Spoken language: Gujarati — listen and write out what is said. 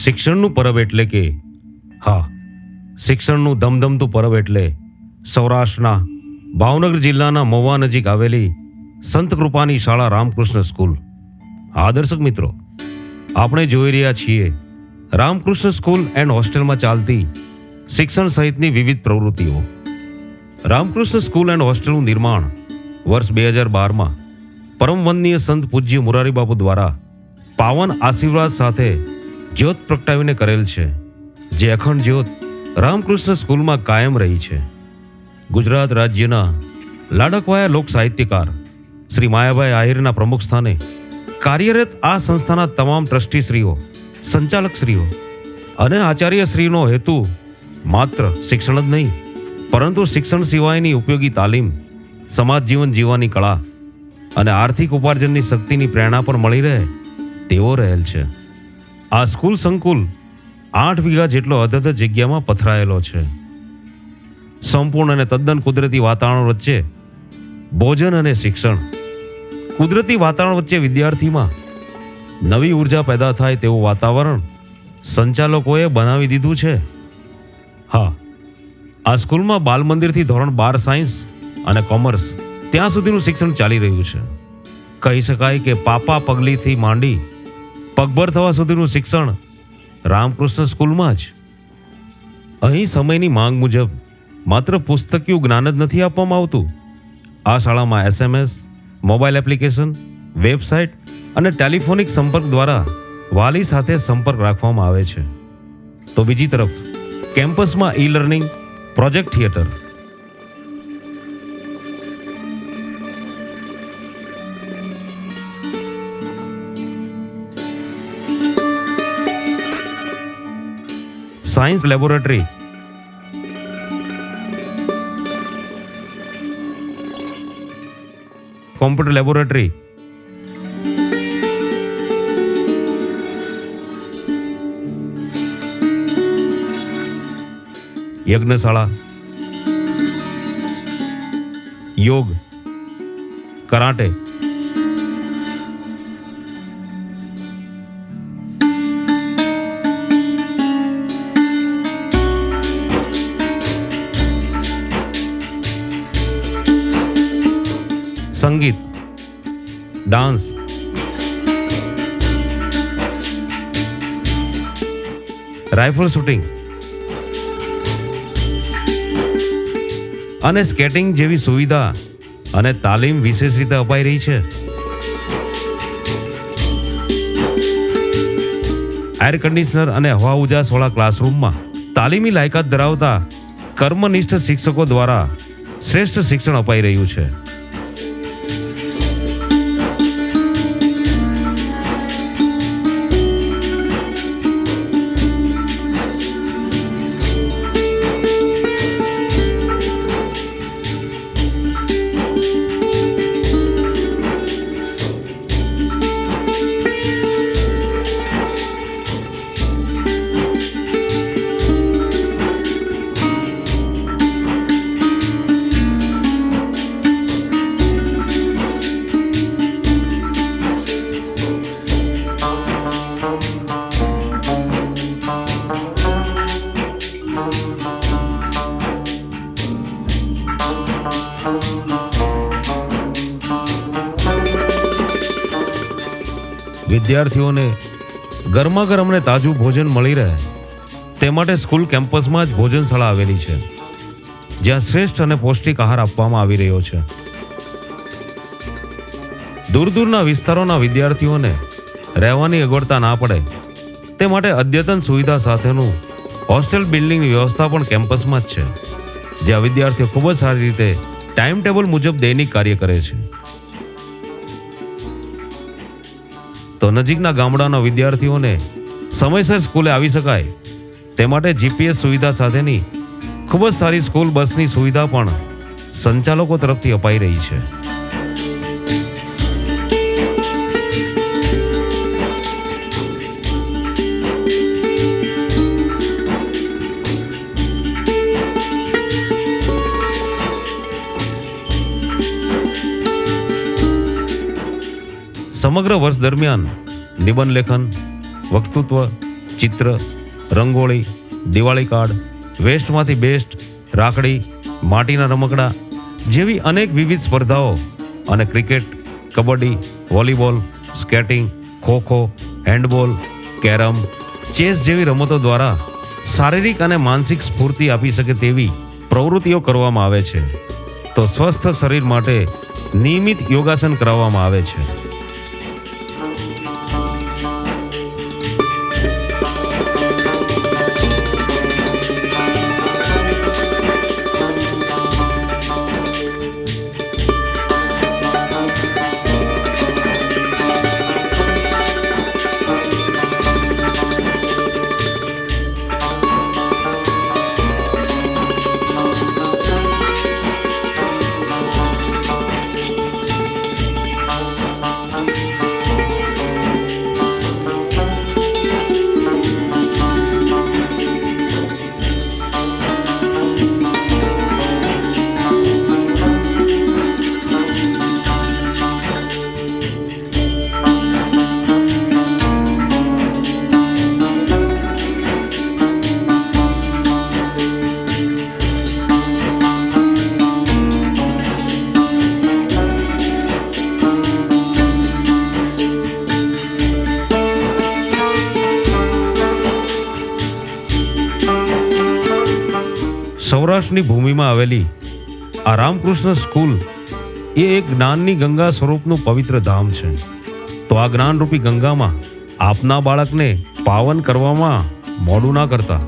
શિક્ષણનું પરબ એટલે કે હા, શિક્ષણનું ધમધમતું પરબ એટલે સૌરાષ્ટ્રના ભાવનગર જિલ્લાના મહુવા નજીક આવેલી સંત કૃપાની શાળા રામકૃષ્ણ સ્કૂલ. હા દર્શક મિત્રો, આપણે જોઈ રહ્યા છીએ રામકૃષ્ણ સ્કૂલ એન્ડ હોસ્ટેલમાં ચાલતી શિક્ષણ સહિતની વિવિધ પ્રવૃત્તિઓ. રામકૃષ્ણ સ્કૂલ એન્ડ હોસ્ટેલનું નિર્માણ વર્ષ 2012માં પરમ વંદનીય સંત પૂજ્ય મોરારી બાપુ દ્વારા પાવન આશીર્વાદ સાથે જ્યોત પ્રગટાવીને કરેલ છે, જે અખંડ જ્યોત રામકૃષ્ણ સ્કૂલમાં કાયમ રહી છે. ગુજરાત રાજ્યના લાડકવાયા લોક સાહિત્યકાર શ્રી માયાભાઈ આહિરના પ્રમુખ સ્થાને કાર્યરત આ સંસ્થાના તમામ ટ્રસ્ટીશ્રીઓ, સંચાલકશ્રીઓ અને આચાર્યશ્રીનો હેતુ માત્ર શિક્ષણ જ નહીં, પરંતુ શિક્ષણ સિવાયની ઉપયોગી તાલીમ, સમાજ જીવન જીવવાની કળા અને આર્થિક ઉપાર્જનની શક્તિની પ્રેરણા પણ મળી રહે તેવો રહેલ છે. આ સ્કૂલ સંકુલ 8 વીઘા જેટલો અધધ જગ્યામાં પથરાયેલો છે. સંપૂર્ણ અને તદ્દન કુદરતી વાતાવરણ વચ્ચે ભોજન અને શિક્ષણ. કુદરતી વાતાવરણ વચ્ચે વિદ્યાર્થીમાં નવી ઉર્જા પેદા થાય તેવું વાતાવરણ સંચાલકોએ બનાવી દીધું છે. હા, આ સ્કૂલમાં બાલ મંદિરથી ધોરણ 12 સાયન્સ અને કોમર્સ ત્યાં સુધીનું શિક્ષણ ચાલી રહ્યું છે. કહી શકાય કે પાપા પગલીથી માંડી પગભર થવા સુધીનું શિક્ષણ રામકૃષ્ણ સ્કૂલમાં જ. અહીં સમયની માંગ મુજબ માત્ર પુસ્તકીય જ્ઞાન જ નથી આપવામાં આવતું. આ શાળામાં SMS, મોબાઈલ એપ્લિકેશન, વેબસાઇટ અને ટેલિફોનિક સંપર્ક દ્વારા વાલી સાથે સંપર્ક રાખવામાં આવે છે. તો બીજી તરફ કેમ્પસમાં e learning, project theatre, science laboratory, computer laboratory, યજ્ઞશાળા, યોગ, કરાટે, સંગીત, ડાન્સ, રાઇફલ શૂટિંગ અને સ્કેટિંગ જેવી સુવિધા અને તાલીમ વિશેષ રીતે અપાઈ રહી છે. એર કન્ડિશનર અને હવા ઉજાસવાળા ક્લાસરૂમમાં તાલીમી લાયકાત ધરાવતા કર્મનિષ્ઠ શિક્ષકો દ્વારા શ્રેષ્ઠ શિક્ષણ અપાઈ રહ્યું છે. વિદ્યાર્થીઓને ગરમા ગરમ અને તાજું ભોજન મળી રહે તે માટે સ્કૂલ કેમ્પસમાં જ ભોજનશાળા આવેલી છે, જ્યાં શ્રેષ્ઠ અને પૌષ્ટિક આહાર આપવામાં આવી રહ્યો છે. દૂર દૂરના વિસ્તારોના વિદ્યાર્થીઓને રહેવાની અગવડતા ના પડે તે માટે અદ્યતન સુવિધા સાથેનું હોસ્ટેલ બિલ્ડિંગની વ્યવસ્થા પણ કેમ્પસમાં જ છે, જ્યાં વિદ્યાર્થીઓ ખૂબ જ સારી રીતે ટાઈમ ટેબલ મુજબ દૈનિક કાર્ય કરે છે. તો નજીકના ગામડાના વિદ્યાર્થીઓને સમયસર સ્કૂલે આવી શકાય તે માટે GPS સુવિધા સાથેની ખૂબ જ સારી સ્કૂલ બસની સુવિધા પણ સંચાલકો તરફથી અપાઈ રહી છે. સમગ્ર વર્ષ દરમિયાન નિબંધ લેખન, વક્તૃત્વ, ચિત્ર, રંગોળી, દિવાળી કાર્ડ, વેસ્ટમાંથી બેસ્ટ, રાખડી, માટીના રમકડા જેવી અનેક વિવિધ સ્પર્ધાઓ અને cricket, kabaddi, volleyball, skating, kho kho, handball, carrom, chess જેવી રમતો દ્વારા શારીરિક અને માનસિક સ્ફૂર્તિ આપી શકે તેવી પ્રવૃત્તિઓ કરવામાં આવે છે. તો સ્વસ્થ શરીર માટે નિયમિત યોગાસન કરાવવામાં આવે છે. સૌરાષ્ટ્રની ભૂમિમાં આવેલી આ રામકૃષ્ણ સ્કૂલ એ એક જ્ઞાનની ગંગા સ્વરૂપનું પવિત્ર ધામ છે. તો આ જ્ઞાનરૂપી ગંગામાં આપના બાળકને પાવન કરવામાં મોડું ના કરતા